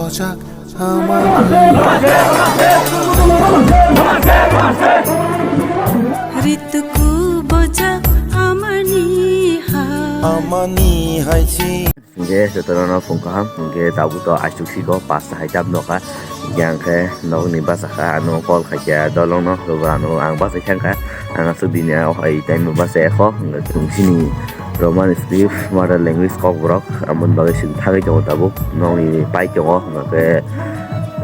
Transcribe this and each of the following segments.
bojak Rituku bojak amani hai chi Nge setelah no pungkam nge tabu to asuksi ko pasta hai jam no ka yang ke no ni basa ka anu kol ka ja dolong no lo anu ang basa chang ka ang asu dinya oh ai time basa ko nge tung sini Roman Steve mother language ko brok amun bagai sing thagi jo tabu no ni pai jo nge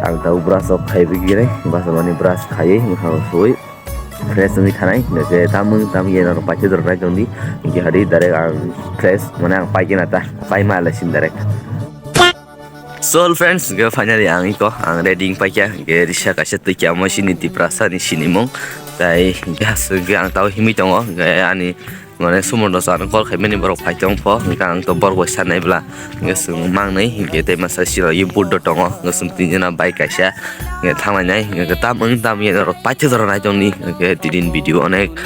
ang tahu beras of khai bigire bahasa mani beras khai ngau sui fresh ni thanai nge tamu ye no pache dor na jondi nge hari dare ang fresh mana ang pai kena ta pai ma la sin dare So friends ge finally ang iko ang reading pai kya ge risha ka set kya mo sini ti prasa ni sini mong tai gas ge ang tahu himi tongo ge ani mane sumondo san kol khaimeni borok phaitong pho ang to borgo sanai bla ngesung mangnai ge te masa siro import do tongo ngesung tinjana bai kaisa nge thamai nai nge tam ye ro pache dor na jongni ge tidin video onek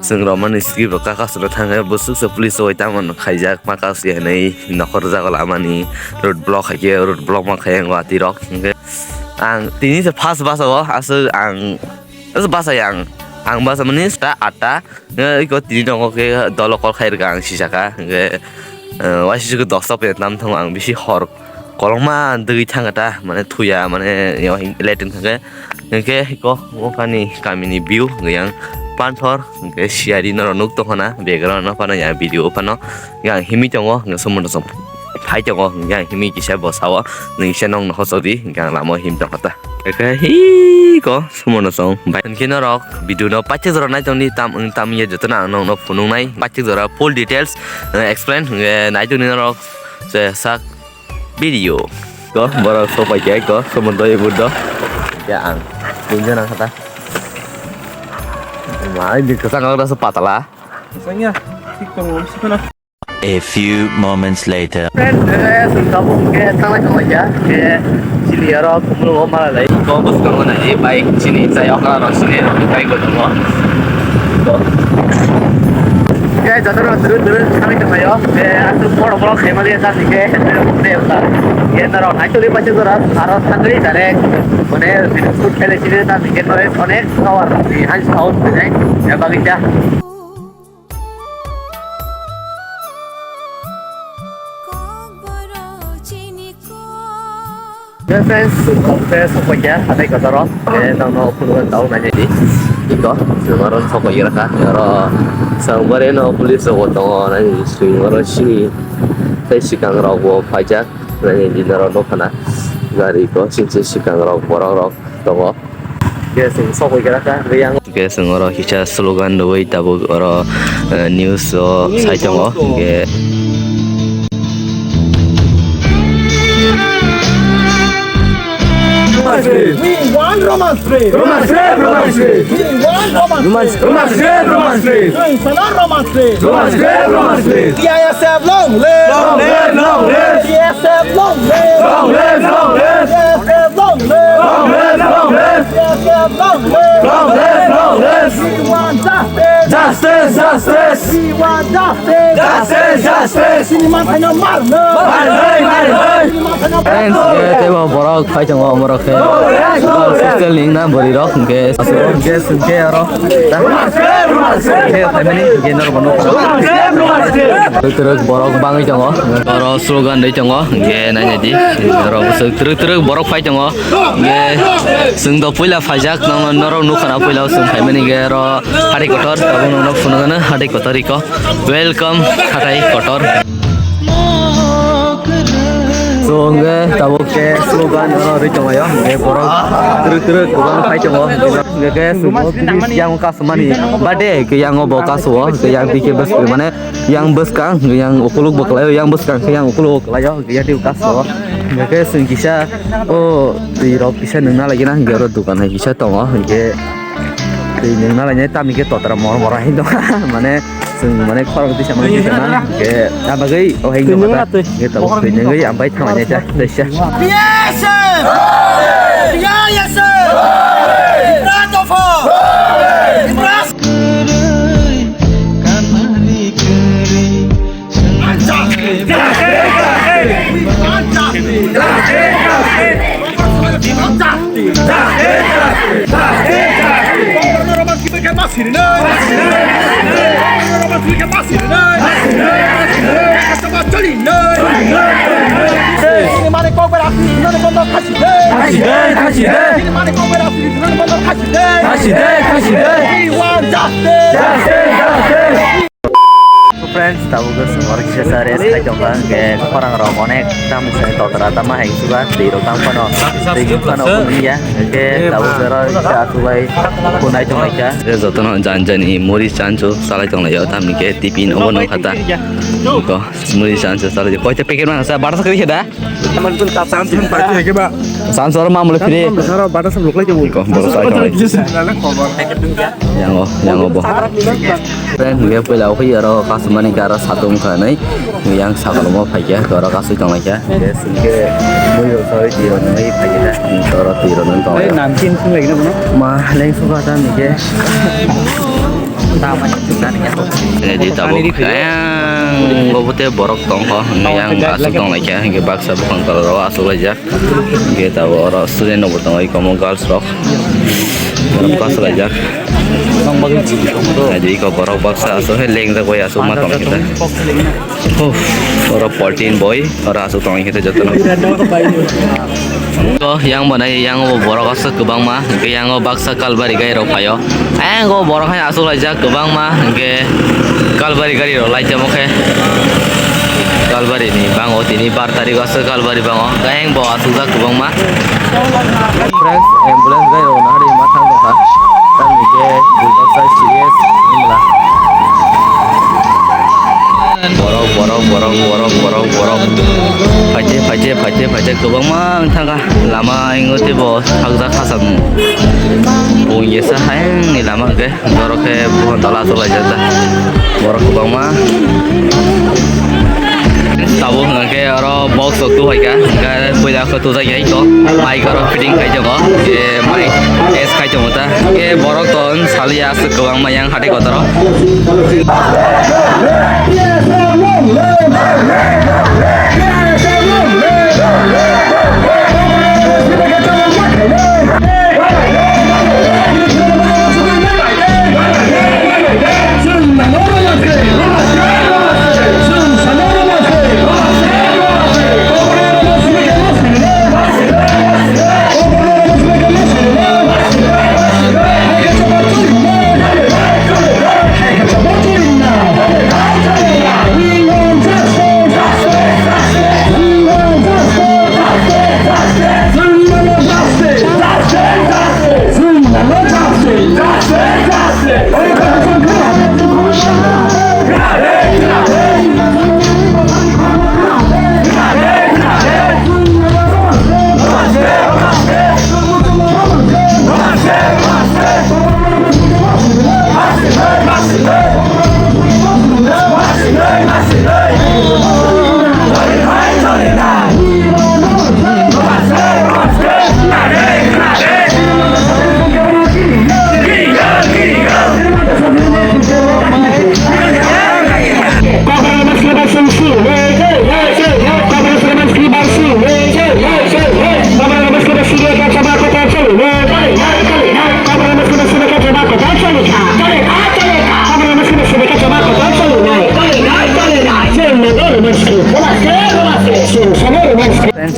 sung roman skip ka ka solo thanga busuk se police oi tamon khaijak maka se nei nokhor jagol amani road block ke road block ma khayang wa tirok nge ang tini se fast basa wa asu ang asu basa yang ang bahasa manis ta ata ikut di dong ke dolokol khair gang sisaka ke wasi juga doksop ya nam thong ang bisi hor kolong ma degi thangata mane thuya mane yo letin ke ko kani kamini view yang panthor ke siari no nuk to hona background no pana ya video pano yang himi tongo ngesumun som phai tongo yang himi kisa bosawa ning senong no hosodi yang lamo him tongata ke hi ko sumono song bai kena rok video no pache zora nai tongni tam ye jotna no no phunung nai pache zora full details explain nai tongni rok se sak video ko boro so pai ke ko sumono ye budo ya ang ninja nang kata mai di kesang ora sepatala Misalnya, A few moments later. friend sungkamu ke tangla ko ya ke sini aro kumulu mala lai ko bus ko na e bike sini saya okala ro sini kai ko to ke jadaro dur kami to yo ke asu boro khemali ta dike ne ta ke naro actually pache dora aro thangri direct mane food fele sini ta dike no onek power han sound dai ya bagita friends soko ya ada ko taro no puluhan tahun aja di iko semaron soko ira ka ro sambare no police ko to na swing ro sini sai sikang ro go pajak nani di ro no kana gari ko sinse sikang ro borok to go ke sing soko ira ka yang ke sing ro hicha slogan do wei tabu ro news sai to ke We want romance free. Romance free. Romance free. We want romance free. Romance free. Romance free. Salam romance free. Romance free. Romance free. DISF long live. Long live. Long live. DISF long live. Long live. Long live. DISF long live. Long live. Long live. DISF long live. Long live. Long live. We want justice. Justice. Justice. We want justice. Justice. Justice. Siniman tayo marno. Marno. friends ke tebo borok phai chang borok ke social link na bori rok ke ro ke family ke nor bono terus borok bangi chang ro slogan dei chang ke na ni ro terus borok phai chang ke sung do puila phajak na nor nu khana puila sung family ke ro hari kotor tabun no phunana hari kotori ko welcome hari kotor so nge tabuk ke slogan ro ri chongayo nge borok terus borok phai chongo nge ke sumo yang kasmani bade ke yang obo kaswo ke yang pike bus mane yang bus kang yang ukuluk baklayo yang bus kang yang ukuluk layo ke yang kaswo Hingga sing kisah oh di rok kisah nengna lagi nah hingga rok dukan hai kisah tongo hingga di nengna lagi tapi ke totra mor hin dong mana sing mana korang tu sama kisah nah ke apa gay oh hingga mata kita tahu hingga gay ampai thamanya aja desya Yes! Yes! Ratofo! Ibras! Friends, tahu ke semua kisah sehari saya coba ke orang romonek, tamu saya tahu ternyata mah yang suka di rokam kono, di kono pun ya, ke tahu sero kisah sulai punai cong aja. Jadi tuh jangan nih murid jancu salah cong aja, tapi ke tipin omong kata, kok murid jancu salah aja. Kau cek pikir mana saya batas kiri dah? Teman pun tak sampai pagi ya, Pak. Sansor mah mulai kiri. Sekarang batas belum lagi mau. Kok baru saya cong yang oboh. Friends, gue pulau hiaro kasuman negara satu muka nih, yang sakal mau pakai, kalau kasus cong aja, ya sehingga mulai sorry tiron nih pakai dah, kalau tiron nonton. Nanti pun lagi nih, Mah lain suka kan nih, taman juga nih jadi tahu yang gue butuh borok tongko, yang asal tong lagi ya, yang baksa bukan kalau asal aja, kita tahu orang student nomor tongko, kamu girls rock, dalam kelas aja. Jadi kau borok baksa asal leng tak kau asal matang kita. Orang 14 boy, orang asal tong kita jatuh. Ko yang mana yang borok asal kebang mah, ke yang baksa kalbari gay rokayo. Go borok hanya asal aja kebang mah, ke kalbari gay rolai jamu ke. Kalbari ni bang oh ini bar tarik asal kalbari bang oh, gayeng bawa asal kebang mah. Friends, ambulance gay rona hari matang tu kan. Dan ke baksa serius ni lah. Borok. Pace kebang mah tangga lama ingat ibu agak kasam. Oh iya sahayang ni lama ke borok ke bukan talas aja dah. Borok kebang mah. Tahu nggak ke orang box waktu aja, kan punya ketu saja itu, mic orang fitting kayak jogo, ke mic es kayak jogo ta, ke borok ton salia sekebang mah yang hati kotor.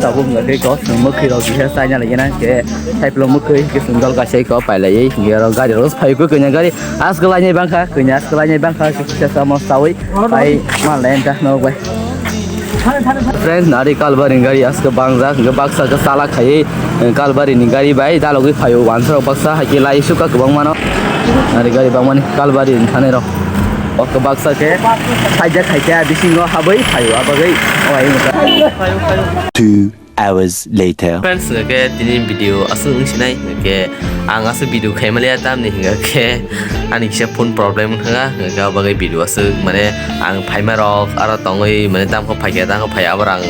Tahu nggak ke kau semua kira kira saya lagi na ke type lo mukai ke sunggal kasih kau pai lagi kira gari terus pai ku kenya gari askalanya bangka kenya askalanya bangka kita sama sawi pai malen dah no bai friends nari kalbari gari aska bangza ke baksa ke salah kai kalbari ni gari bai dah logi pai wansar baksa haki lai suka ke bang mano nari gari bang mani kalbari thane ro ok baksa ke haja bisingo habai pai abagai oh ai 2 hours later. Friends ke tini video asung sinai ke ang asu video khai malia tam ni hinga ke ani kisa phone problem hanga ga bagai video asu mane ang phai ma rok aro tongoi mane tam ko phai ta ko phai abarang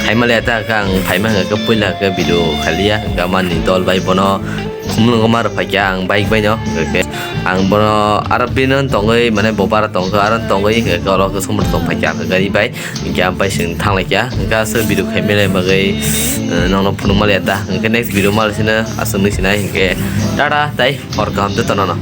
khai malia ta kang phai ma ga puila ke video khalia ga man ni dol bai bono khumlung ko mar phai ang bike bai no ke ang bono aro pinon tongoi mane bobar tong ko aro tongoi ga ko lo ko somor tong phai ga ri bai ga bai sing thang lai ya ga su video khai malia bagai nong phunung malia ta ke next video mal sina asung ni sinai ke tada tai or kam te tonono